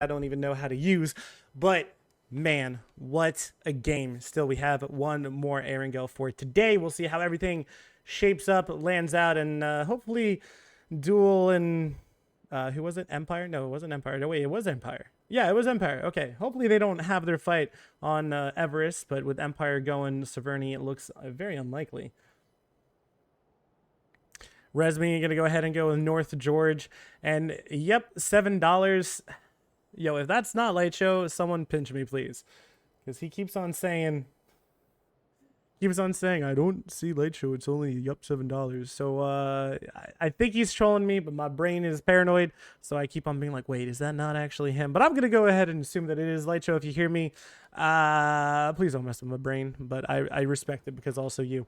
I don't even know how to use. But man, what a game. Still, we have one more Erangel for today. We'll see how everything shapes up, lands out, and hopefully Duel and who was it? Empire? No, it wasn't Empire. No, wait, it was Empire. Yeah, it was Empire. Okay, hopefully they don't have their fight on Everest, but with Empire going Severny, it looks very unlikely. Resme gonna go ahead and go with North George, and yep, $7. Yo, if that's not Light Show, someone pinch me, please, because he keeps on saying, I don't see Light Show. It's only $7. So I think he's trolling me, but my brain is paranoid, so I keep on being like, wait, is that not actually him? But I'm gonna go ahead and assume that it is Light Show. If you hear me, please don't mess with my brain. But I respect it because also you.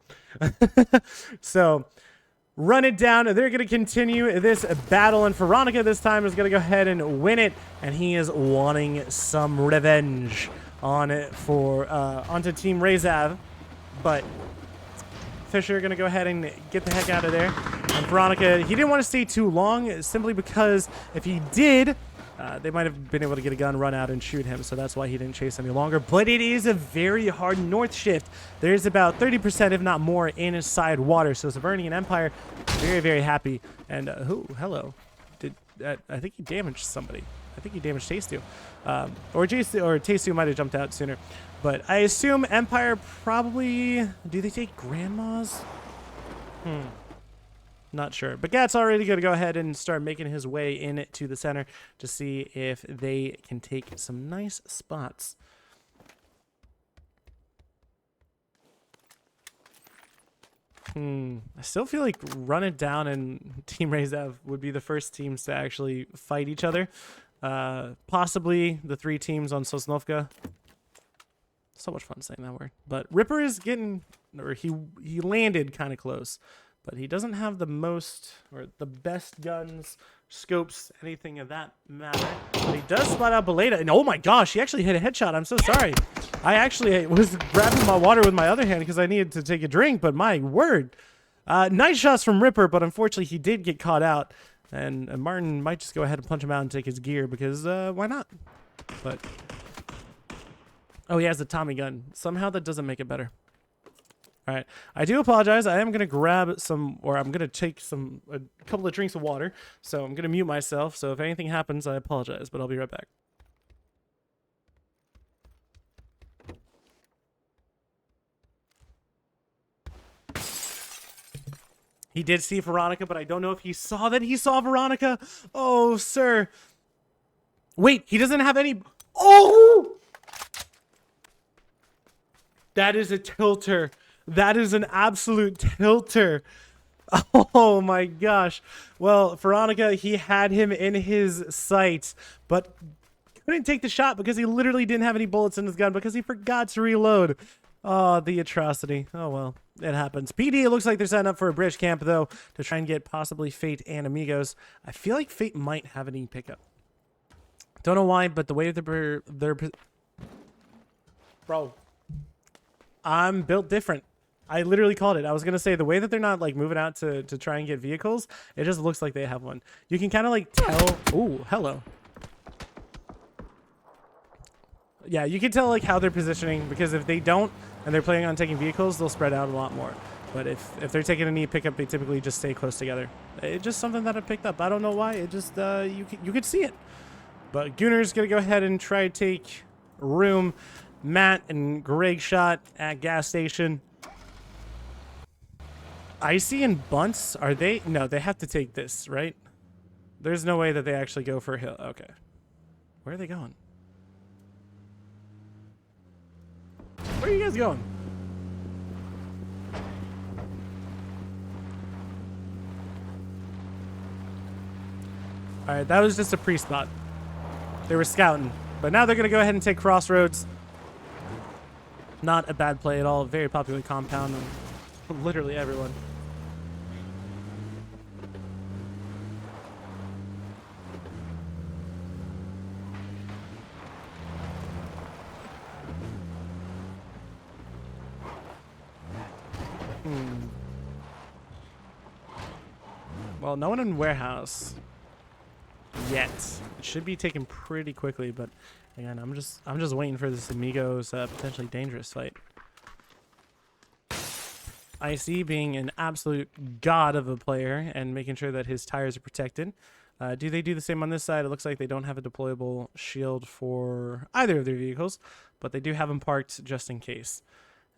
So. Run it down. They're going to continue this battle, and Veronica this time is going to go ahead and win it, and he is wanting some revenge on it onto Team Rezav, but Fisher going to go ahead and get the heck out of there. And Veronica, he didn't want to stay too long, simply because if he did, they might have been able to get a gun, run out, and shoot him, so that's why he didn't chase any longer. But it is a very hard north shift. There's about 30%, if not more, inside water. So Severny and Empire, very, very happy. And hello. I think he damaged somebody. I think he damaged Tastu. Or Tastu might have jumped out sooner. But I assume Empire probably... Do they take grandmas? Not sure. But Gat's already going to go ahead and start making his way into the center to see if they can take some nice spots. I still feel like Run It Down and Team Rezav would be the first teams to actually fight each other. Possibly the 3 teams on Sosnovka. So much fun saying that word. But Ripper is getting... Or he landed kind of close. But he doesn't have the most or the best guns, scopes, anything of that matter. But he does spot out Beleda. And oh my gosh, he actually hit a headshot. I'm so sorry. I actually was grabbing my water with my other hand because I needed to take a drink. But my word. Nice shots from Ripper, but unfortunately he did get caught out. And Martin might just go ahead and punch him out and take his gear because why not? But oh, he has the Tommy gun. Somehow that doesn't make it better. All right, I do apologize. I am going to grab some, or I'm going to take a couple of drinks of water. So I'm going to mute myself. So if anything happens, I apologize, but I'll be right back. He did see Veronica, but I don't know if he saw that he saw Veronica. Oh, sir. Wait, he doesn't have any. Oh! That is a tilter. That is an absolute tilter. Oh my gosh. Well, Veronica, he had him in his sights, but couldn't take the shot because he literally didn't have any bullets in his gun because he forgot to reload. Oh, the atrocity. Oh well, it happens. PD, it looks like they're setting up for a bridge camp, though, to try and get possibly Fate and Amigos. I feel like Fate might have any pickup. Don't know why, but the way they're bro, I'm built different. I literally called it. I was going to say the way that they're not like moving out to try and get vehicles, it just looks like they have one. You can kind of like tell. Ooh, hello. Yeah, you can tell like how they're positioning, because if they don't and they're planning on taking vehicles, they'll spread out a lot more. But if they're taking a neat pickup, they typically just stay close together. It's just something that I picked up. I don't know why. It just you could see it. But Gunner's going to go ahead and try to take room. Matt and Greg shot at gas station. Icy and Bunts, are they? No, they have to take this, right? There's no way that they actually go for a hill. Okay. Where are they going? Where are you guys going? Alright, that was just a pre-spot. They were scouting. But now they're going to go ahead and take Crossroads. Not a bad play at all. Very popular compound. Literally everyone. Well, no one in warehouse. yet. It should be taken pretty quickly, but again, I'm just waiting for this Amigos potentially dangerous fight. IC being an absolute god of a player and making sure that his tires are protected. Do they do the same on this side? It looks like they don't have a deployable shield for either of their vehicles, but they do have them parked just in case.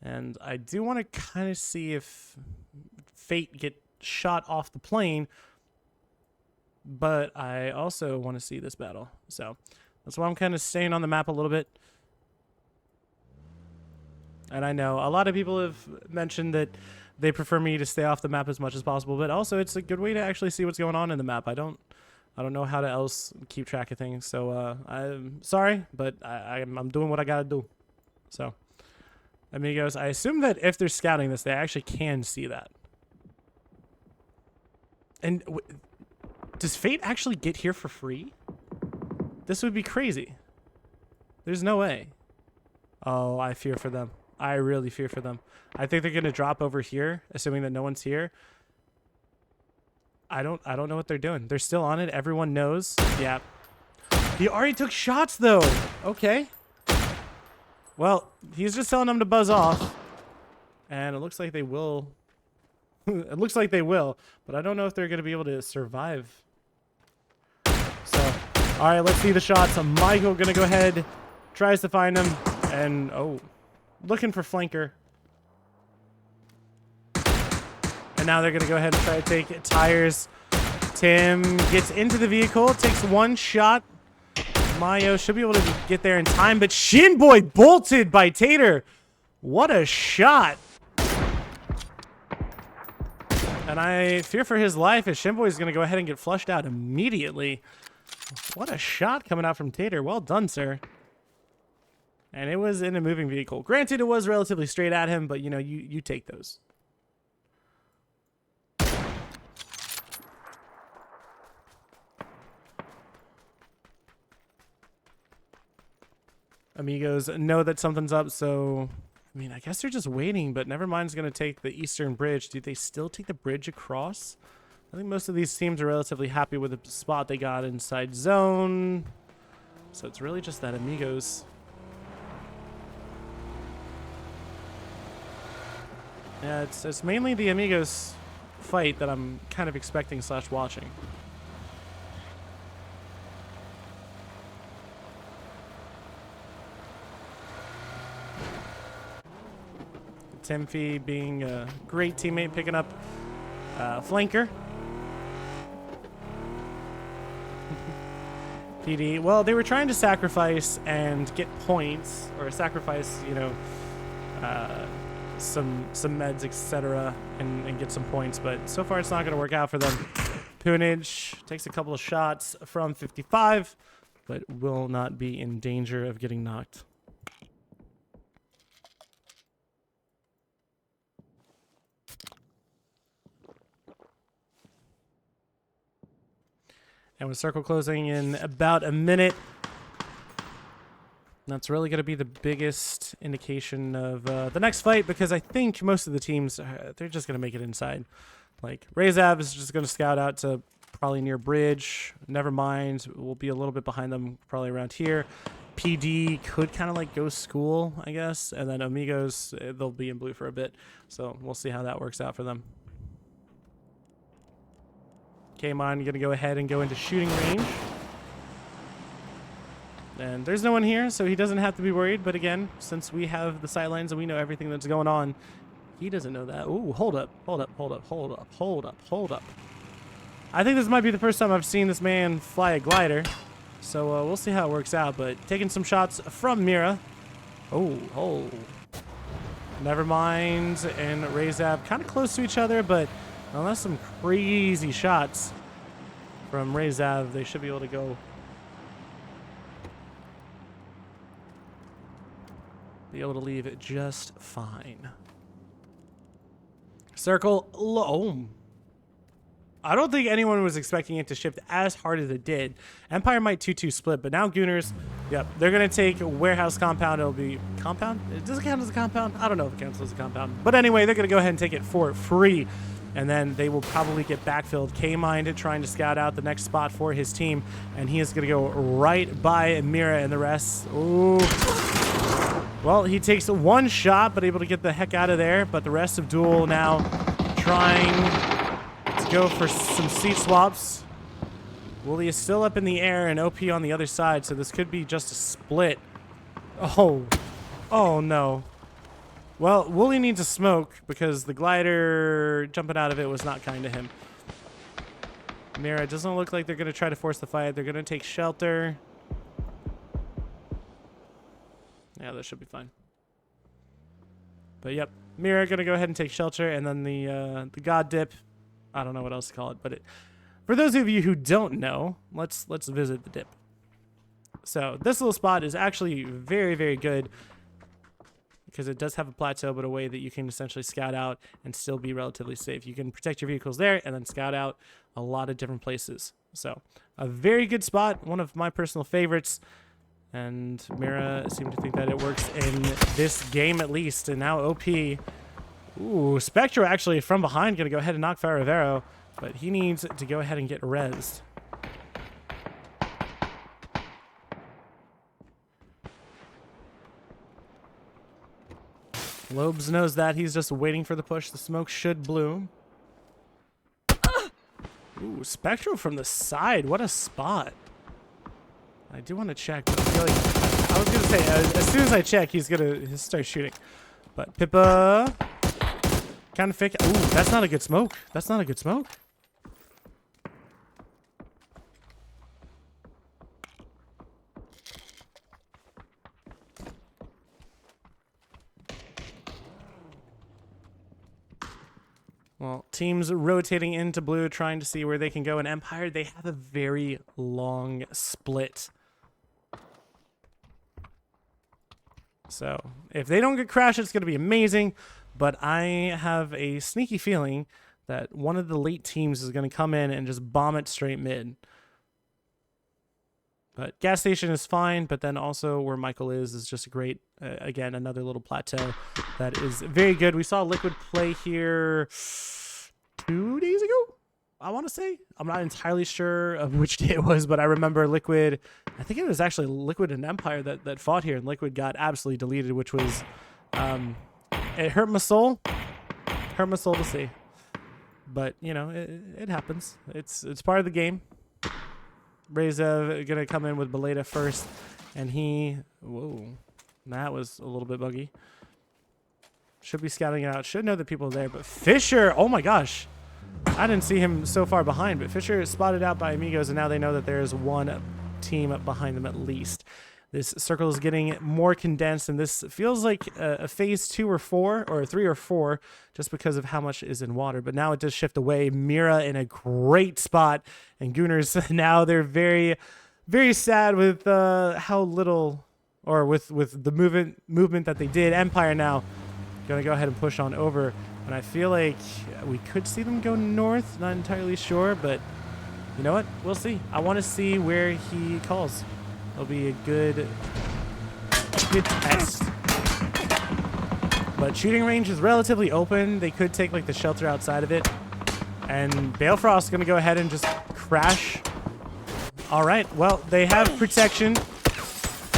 And I do want to kind of see if Fate get shot off the plane, but I also want to see this battle. So that's why I'm kind of staying on the map a little bit. And I know a lot of people have mentioned that they prefer me to stay off the map as much as possible, but also it's a good way to actually see what's going on in the map. I don't know how to else keep track of things, so I'm sorry, but I'm doing what I gotta do. So, Amigos, I assume that if they're scouting this, they actually can see that. And does Fate actually get here for free? This would be crazy. There's no way. Oh, I fear for them. I really fear for them. I think they're gonna drop over here, assuming that no one's here. I don't know what they're doing. They're still on it. Everyone knows. Yeah. He already took shots though. Okay. Well, he's just telling them to buzz off. And it looks like they will. It looks like they will, but I don't know if they're gonna be able to survive. So, all right, let's see the shots. Michael gonna go ahead, tries to find him, and oh, looking for flanker. And now they're going to go ahead and try to take tires. Tim gets into the vehicle, takes one shot. Mayo should be able to get there in time, but Shinboy bolted by Tater. What a shot. And I fear for his life as Shinboy is going to go ahead and get flushed out immediately. What a shot coming out from Tater. Well done, sir. And it was in a moving vehicle. Granted, it was relatively straight at him, but, you know, you take those. Amigos know that something's up, so... I mean, I guess they're just waiting, but Nevermind's going to take the eastern bridge. Do they still take the bridge across? I think most of these teams are relatively happy with the spot they got inside zone. So it's really just that Amigos... Yeah, it's mainly the Amigos fight that I'm kind of expecting / watching. Timfy being a great teammate, picking up flanker. PD, well, they were trying to sacrifice and get points, or sacrifice, you know, some meds, etc., and get some points, but so far it's not going to work out for them. Punage takes a couple of shots from 55, but will not be in danger of getting knocked. And with circle closing in about a minute, that's really going to be the biggest indication of the next fight, because I think most of the teams, they're just going to make it inside. Like, Razav is just going to scout out to probably near bridge. Nevermind will be a little bit behind them, probably around here. PD could kind of like go school, I guess. And then Amigos, they'll be in blue for a bit. So we'll see how that works out for them. K-Mon going to go ahead and go into shooting range. And there's no one here, so he doesn't have to be worried. But again, since we have the sightlines and we know everything that's going on, he doesn't know that. Ooh, hold up. I think this might be the first time I've seen this man fly a glider. So we'll see how it works out. But taking some shots from Mira. Oh. Nevermind and Razav kind of close to each other, but unless some crazy shots from Razav, they should be able to go. Be able to leave it just fine. Circle low. I don't think anyone was expecting it to shift as hard as it did. Empire might 2-2 split, but now Gooners, yep, they're going to take Warehouse Compound. It'll be compound? Does it count as a compound? I don't know if it counts as a compound. But anyway, they're going to go ahead and take it for free. and then they will probably get backfilled. K-Mind trying to scout out the next spot for his team, and he is going to go right by Mira and the rest. Ooh. Well, he takes one shot, but able to get the heck out of there. But the rest of Duel now trying to go for some seat swaps. Wooly is still up in the air and OP on the other side, so this could be just a split. Oh. Oh, no. Well, Wooly needs a smoke because the glider jumping out of it was not kind to him. Mira, doesn't look like they're going to try to force the fight. They're going to take shelter. Yeah, that should be fine. But yep, Mira going to go ahead and take shelter, and then the God Dip. I don't know what else to call it, but for those of you who don't know, let's visit the dip. So this little spot is actually very, very good because it does have a plateau, but a way that you can essentially scout out and still be relatively safe. You can protect your vehicles there and then scout out a lot of different places. So a very good spot, one of my personal favorites. And Mira seemed to think that it works in this game at least. And now OP. Ooh, Spectro actually from behind going to go ahead and knock Faravero. But he needs to go ahead and get rezzed. Lobes knows that. He's just waiting for the push. The smoke should bloom. Ooh, Spectro from the side. What a spot. I do want to check, but I feel like I was going to say, as soon as I check, he's going to start shooting. But Pippa kind of fake. Ooh, that's not a good smoke. That's not a good smoke. Well, teams rotating into blue, trying to see where they can go. In Empire, they have a very long split. So if they don't get crashed, it's going to be amazing. But I have a sneaky feeling that one of the late teams is going to come in and just bomb it straight mid. But gas station is fine, but then also where Michael is just a great, again, another little plateau that is very good. We saw Liquid play here 2 days ago, I want to say. I'm not entirely sure of which day it was, but I remember Liquid, I think it was actually Liquid and Empire that fought here, and Liquid got absolutely deleted, which was, it hurt my soul. Hurt my soul to see. But, you know, it happens. It's part of the game. Reza gonna come in with Beleta first, and whoa, that was a little bit buggy. Should be scouting it out. Should know that people are there, but Fisher, oh my gosh, I didn't see him so far behind, but Fisher is spotted out by Amigos, and now they know that there's one team behind them at least. This circle is getting more condensed, and this feels like a phase 2 or 4, or 3 or 4, just because of how much is in water. But now it does shift away. Mira in a great spot, and Gooners now they're very, very sad with how little, or with the movement that they did. Empire now gonna go ahead and push on over, and I feel like we could see them go north. Not entirely sure, but you know what? We'll see. I want to see where he calls. It'll be a good test. But shooting range is relatively open. They could take like the shelter outside of it. And Balefrost's going to go ahead and just crash. All right. Well, they have protection.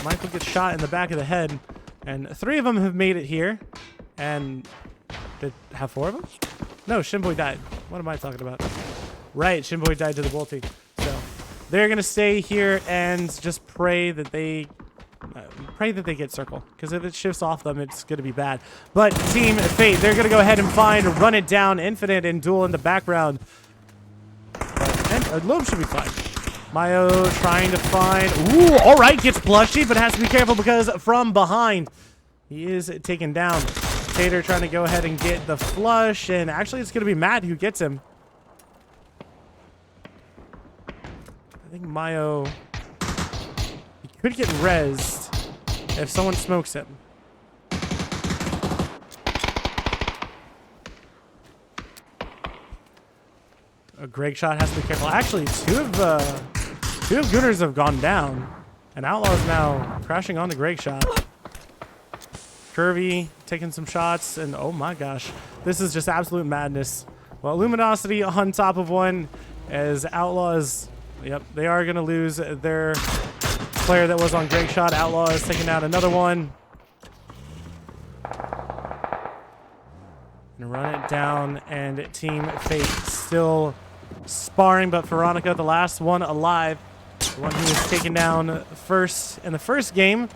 Michael gets shot in the back of the head. And 3 of them have made it here. And did have 4 of them? No, Shinboy died. What am I talking about? Right, Shinboy died to the bolting. So they're gonna stay here and just pray that they get circle, because if it shifts off them, it's gonna be bad. But Team Fate, they're gonna go ahead and run it down. Infinite and Duel in the background, and Loeb should be fine. Mayo trying to find. Ooh, all right, gets plushy, but has to be careful because from behind he is taken down. Tater trying to go ahead and get the flush, and actually it's gonna be Matt who gets him. I think Mayo, he could get rezzed if someone smokes him. A Greg shot has to be careful. Actually, two of Gooners have gone down, and Outlaw's now crashing onto Greg shot. Curvy taking some shots, and oh my gosh, this is just absolute madness. Well, Luminosity on top of one as Outlaws. Yep, they are going to lose their player that was on Great Shot. Outlaws taking out another one. And run it down, and Team Fate still sparring, but Veronica, the last one alive, the one who was taken down first in the first game,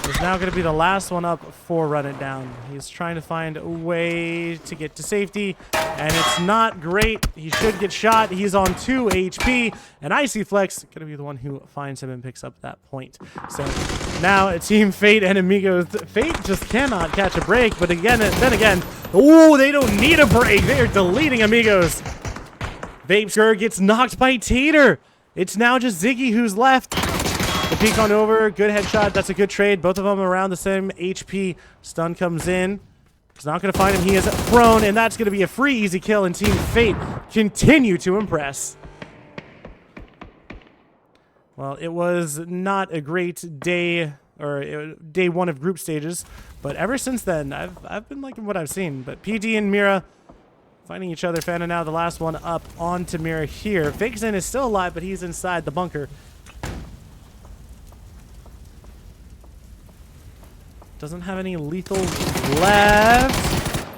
is now going to be the last one up for Run It Down. He's trying to find a way to get to safety, and it's not great. He should get shot. He's on 2 HP, and Icy Flex going to be the one who finds him and picks up that point. So now Team Fate and Amigos. Fate just cannot catch a break, but again, then again, oh, they don't need a break. They are deleting Amigos. Vapeskur gets knocked by Tater. It's now just Ziggy who's left. The peek on over, good headshot. That's a good trade. Both of them around the same HP. Stun comes in. He's not going to find him. He is prone, and that's going to be a free easy kill, and Team Fate continue to impress. Well, it was not a great day, or day one of group stages, but ever since then, I've been liking what I've seen. But PD and Mira finding each other. Fana now the last one up onto Mira here. Vixen is still alive, but he's inside the bunker. Doesn't have any lethal left.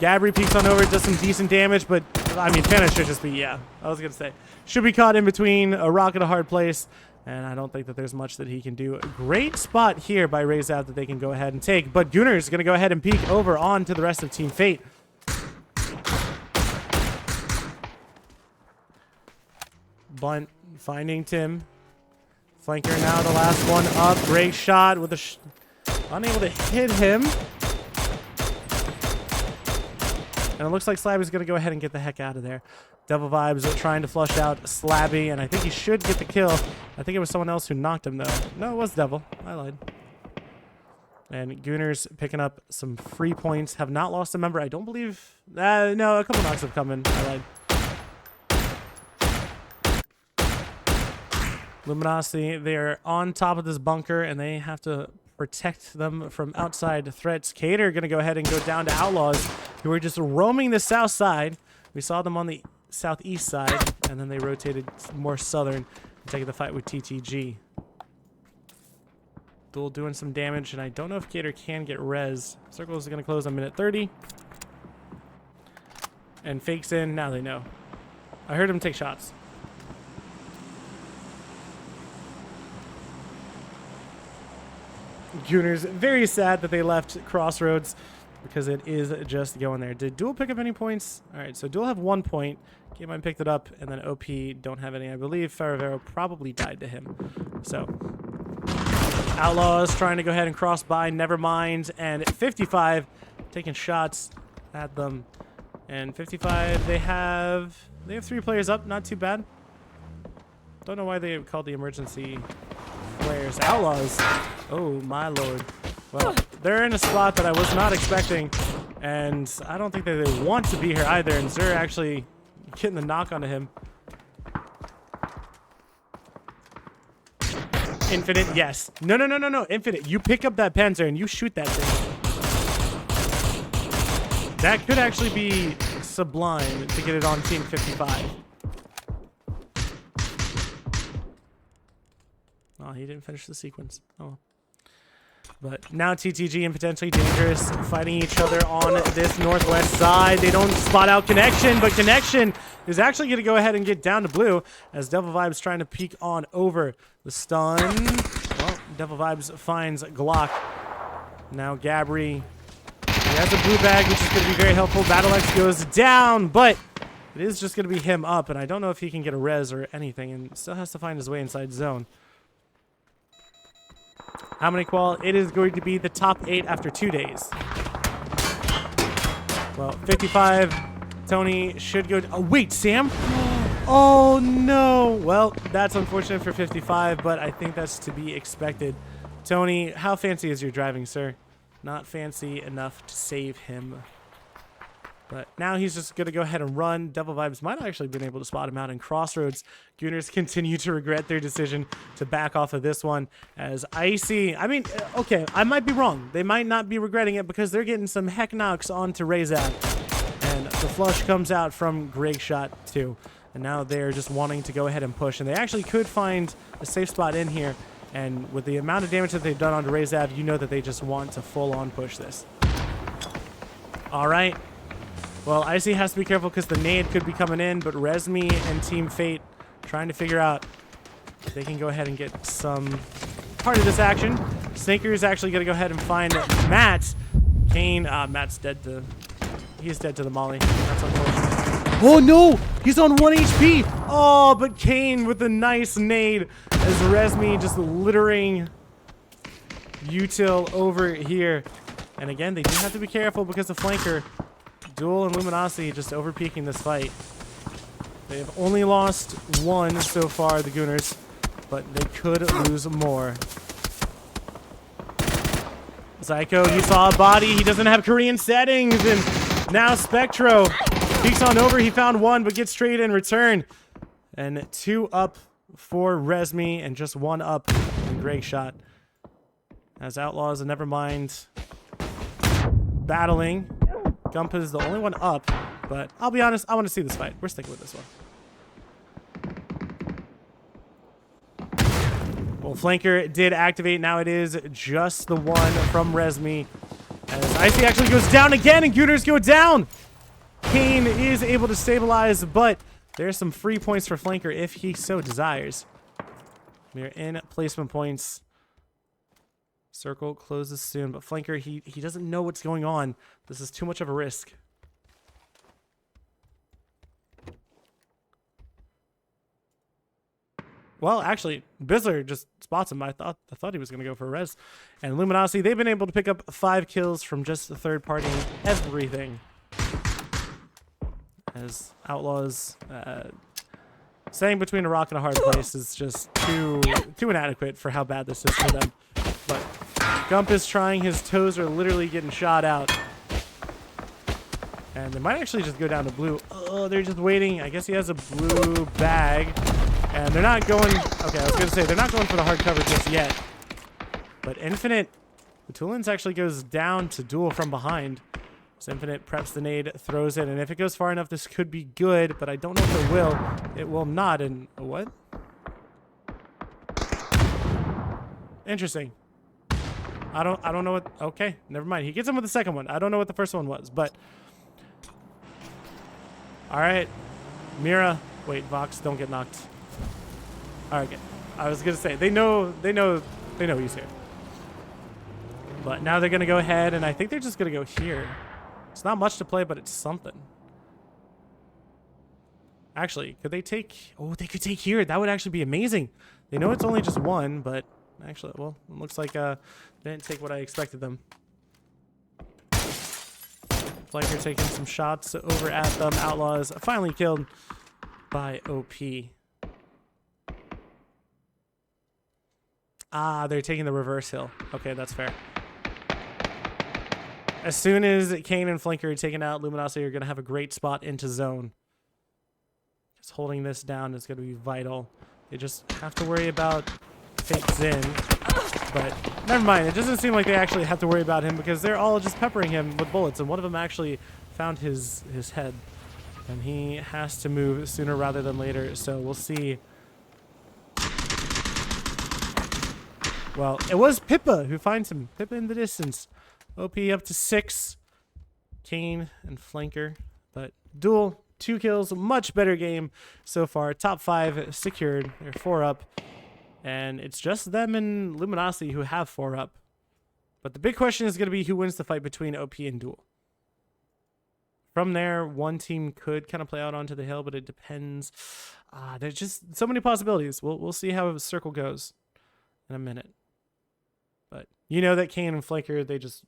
Gabri peeks on over, does some decent damage, but I mean, Fana should just be, yeah, I was going to say, should be caught in between a rock and a hard place, and I don't think that there's much that he can do. A great spot here by Raise Out that they can go ahead and take, but Gunner's going to go ahead and peek over on to the rest of Team Fate. Bunt finding Tim. Flanker now the last one up. Great shot with a unable to hit him. And it looks like Slabby's going to go ahead and get the heck out of there. Devil Vibes are trying to flush out Slabby, and I think he should get the kill. I think it was someone else who knocked him, though. No, it was Devil. I lied. And Gooners picking up some free points. Have not lost a member. I don't believe... no, a couple knocks have come in. I lied. Luminosity, they're on top of this bunker, and they have to protect them from outside threats. Cater going to go ahead and go down to Outlaws, who are just roaming the south side. We saw them on the southeast side, and then they rotated more southern, taking the fight with TTG. Duel doing some damage, and I don't know if Cater can get res. Circle is going to close on minute 30. And Fakes in, now they know. I heard him take shots. Gooners very sad that they left Crossroads because it is just going there. Did Duel pick up any points? All right, so Duel have 1 point. K-Mine picked it up, and then OP don't have any. I believe Faravero probably died to him. So Outlaws trying to go ahead and cross by, never mind. And 55 taking shots at them. And 55, they have 3 players up, not too bad. Don't know why they called the emergency players. Outlaws. Oh, my lord. Well, they're in a spot that I was not expecting, and I don't think that they want to be here either, and Zur actually getting the knock onto him. Infinite, yes. No. Infinite, you pick up that Panzer and you shoot that thing. That could actually be sublime to get it on Team 55. Oh, he didn't finish the sequence. Oh. But now TTG and potentially Dangerous fighting each other on this northwest side. They don't spot out Connection, but Connection is actually going to go ahead and get down to blue as Devil Vibes trying to peek on over the stun. Well, Devil Vibes finds Glock. Now Gabri. He has a blue bag, which is going to be very helpful. Battle X goes down, but it is just going to be him up, and I don't know if he can get a res or anything, and still has to find his way inside zone. How many qual? It is going to be the top 8 after 2 days. Well, 55. Tony should go... Oh, wait, Sam? Oh, no. Well, that's unfortunate for 55, but I think that's to be expected. Tony, how fancy is your driving, sir? Not fancy enough to save him. But now he's just going to go ahead and run. Devil Vibes might have actually been able to spot him out in Crossroads. Gooners continue to regret their decision to back off of this one as Icy. I mean, okay, I might be wrong. They might not be regretting it because they're getting some heck knocks onto Razak. And the flush comes out from Greg Shot too. And now they're just wanting to go ahead and push. And they actually could find a safe spot in here. And with the amount of damage that they've done onto Razav, you know that they just want to full-on push this. All right. Well, Icy has to be careful because the nade could be coming in. But Resmi and Team Fate trying to figure out if they can go ahead and get some part of this action. Snaker is actually going to go ahead and find Matt. Kane, Matt's dead to... He's dead to the molly. That's unfortunate. Oh, no! He's on 1 HP! Oh, but Kane with a nice nade as Resmi just littering Util over here. And again, they do have to be careful because the flanker, Duel and Luminosity, just overpeaking this fight. They have only lost one so far, the Gooners, but they could lose more. Zyko, you saw a body. He doesn't have Korean settings. And now Spectro peeks on over. He found one, but gets straight in return. And 2 up for Resmi and just 1 up in Greg Shot. As Outlaws and Nevermind battling. Gump is the only one up, but I'll be honest, I want to see this fight. We're sticking with this one. Well, Flanker did activate. Now it is just the one from Resmi. As Icy actually goes down again and Gooners go down. Kane is able to stabilize, but there's some free points for Flanker if he so desires. We're in placement points. Circle closes soon, but Flanker, he doesn't know what's going on. This is too much of a risk. Well, actually, Bizzler just spots him. I thought he was going to go for a res. And Luminosity, they've been able to pick up 5 kills from just the third party everything. As Outlaws staying between a rock and a hard place is just too inadequate for how bad this is for them. But Gump is trying. His toes are literally getting shot out. And they might actually just go down to blue. Oh, they're just waiting. I guess he has a blue bag. And they're not going... Okay, I was going to say, they're not going for the hard cover just yet. But Infinite... Tulins actually goes down to Duel from behind. So Infinite preps the nade, throws it. And if it goes far enough, this could be good. But I don't know if it will. It will not. And... What? Interesting. I don't know what... Okay, never mind. He gets him with the second one. I don't know what the first one was, but... Alright. Mira. Wait, Vox, don't get knocked. Alright, okay. I was gonna say, they know he's here. But now they're gonna go ahead, and I think they're just gonna go here. It's not much to play, but it's something. Actually, could they take... Oh, they could take here. That would actually be amazing. They know it's only just one, but... Actually, well, it looks like they didn't take what I expected them. Flanker taking some shots over at them. Outlaws finally killed by OP. Ah, they're taking the reverse hill. Okay, that's fair. As soon as Kane and Flanker are taken out, Luminosity are going to have a great spot into zone. Just holding this down is going to be vital. They just have to worry about Fate's in. But never mind. It doesn't seem like they actually have to worry about him because they're all just peppering him with bullets. And one of them actually found his head. And he has to move sooner rather than later. So we'll see. Well, it was Pippa who finds him. Pippa in the distance. OP up to 6. Kane and Flanker. But Duel, 2 kills. Much better game so far. Top 5 secured. They're 4 up. And it's just them and Luminosity who have 4 up. But the big question is going to be who wins the fight between OP and Duel. From there, one team could kind of play out onto the hill, but it depends. There's just so many possibilities. We'll see how the circle goes in a minute. But you know that Kane and Flanker, they just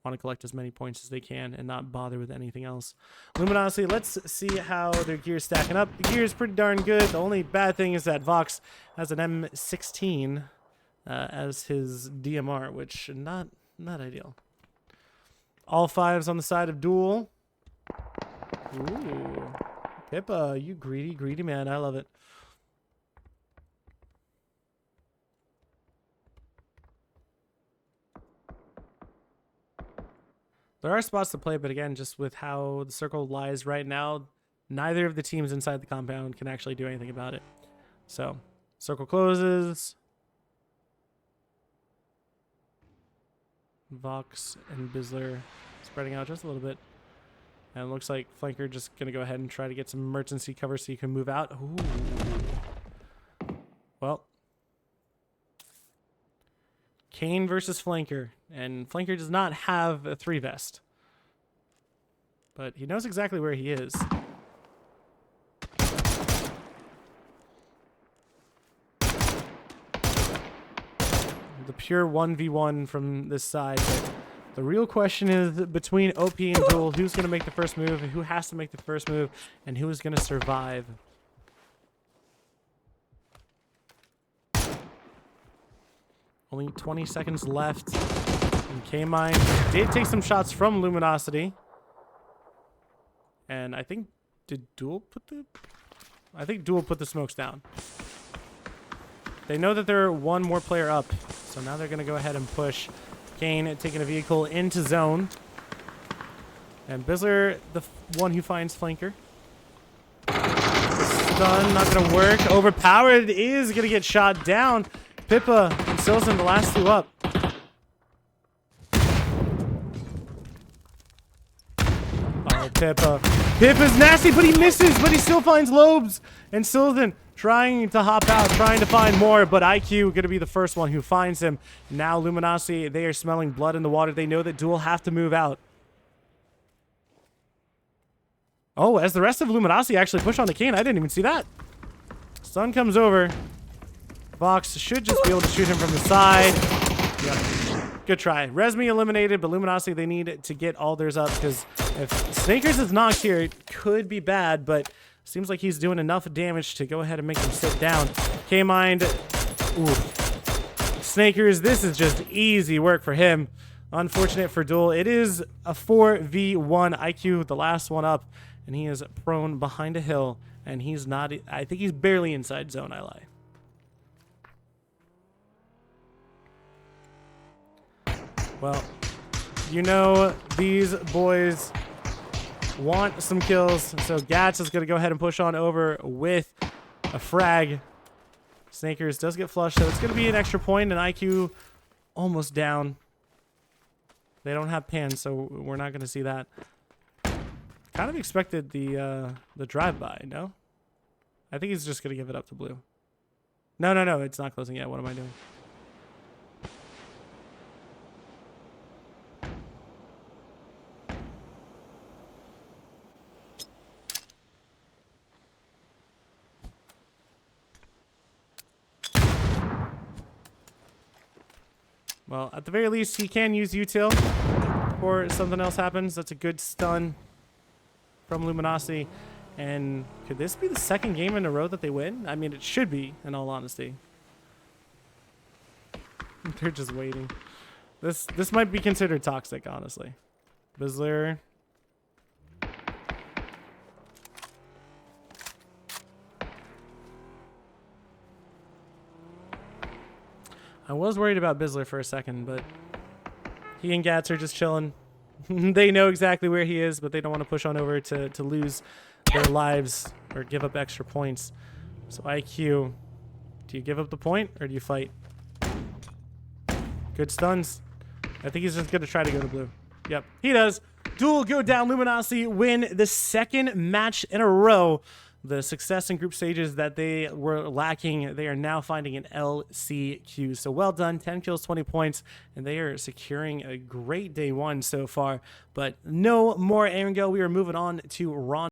want to collect as many points as they can and not bother with anything else. Luminosity, let's see how their gear's stacking up. The gear is pretty darn good. The only bad thing is that Vox has an M16 as his DMR, which not ideal. All 5s on the side of Duel. Ooh, Pippa, you greedy man. I love it. There are spots to play, but again, just with how the circle lies right now, neither of the teams inside the compound can actually do anything about it. So, circle closes. Vox and Bizzler spreading out just a little bit. And it looks like Flanker just going to go ahead and try to get some emergency cover so you can move out. Ooh. Well. Kane versus Flanker. And Flanker does not have a 3 vest. But he knows exactly where he is. The pure 1v1 from this side. But the real question is between OP and Duel, who's going to make the first move, who has to make the first move, and who is going to survive. Only 20 seconds left. And K-Mine did take some shots from Luminosity. And I think, did Duel put the... I think Duel put the smokes down. They know that they're one more player up. So now they're going to go ahead and push. Kane taking a vehicle into zone. And Bizzler, the one who finds Flanker. Stun, not going to work. Overpowered is going to get shot down. Pippa and Silson, the last 2 up. Oh, Pippa. Pippa's nasty, but he misses, but he still finds Lobes. And Silson trying to hop out, trying to find more, but IQ going to be the first one who finds him. Now Luminosity, they are smelling blood in the water. They know that Duel have to move out. Oh, as the rest of Luminosity actually push on the Kane. I didn't even see that. Sun comes over. Vox should just be able to shoot him from the side. Yep. Good try. Resmi eliminated, but Luminosity, they need to get all theirs up because if Snakers is knocked here, it could be bad, but seems like he's doing enough damage to go ahead and make them sit down. K-Mind. Ooh. Snakers, this is just easy work for him. Unfortunate for Duel. It is a 4v1. IQ, the last one up, and he is prone behind a hill, and he's not... I think he's barely inside zone, I lie. Well, you know these boys want some kills, so Gats is going to go ahead and push on over with a frag. Snakers does get flushed, so it's going to be an extra point, and IQ almost down. They don't have pans, so we're not going to see that. Kind of expected the drive-by, no? I think he's just going to give it up to blue. No, it's not closing yet. What am I doing? Well, at the very least, he can use util before something else happens. That's a good stun from Luminosity. And could this be the second game in a row that they win? I mean, it should be, in all honesty. They're just waiting. This might be considered toxic, honestly. Bizzler. I was worried about Bizzler for a second, but he and Gats are just chilling. They know exactly where he is, but they don't want to push on over to lose their lives or give up extra points. So IQ, do you give up the point or do you fight? Good stuns. I think he's just going to try to go to blue. Yep, he does. Duel go down. Luminosity win the second match in a row. The success in group stages that they were lacking, they are now finding an LCQ. So well done, 10 kills, 20 points, and they are securing a great day one so far. But no more Aaron Go. We are moving on to Ron.